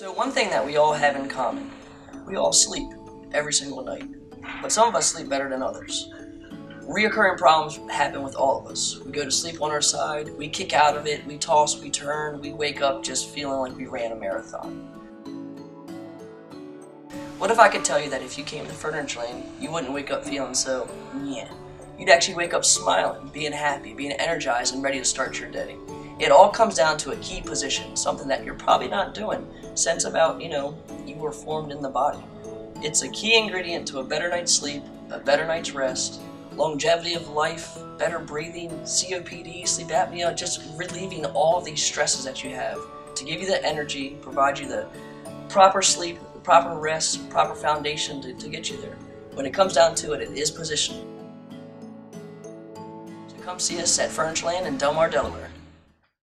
So one thing that we all have in common, we all sleep every single night, but some of us sleep better than others. Reoccurring problems happen with all of us. We go to sleep on our side, we kick out of it, we toss, we turn, we wake up just feeling like we ran a marathon. What if I could tell you that if you came to FurnitureLand, you wouldn't wake up feeling so meh. You'd actually wake up smiling, being happy, being energized, and ready to start your day. It all comes down to a key position, something that you're probably not doing since about, you were formed in the body. It's a key ingredient to a better night's sleep, a better night's rest, longevity of life, better breathing, COPD, sleep apnea, just relieving all of these stresses that you have to give you the energy, provide you the proper sleep, proper rest, proper foundation to get you there. When it comes down to it, it is positioning. So come see us at FurnitureLand in Delmar, Delaware.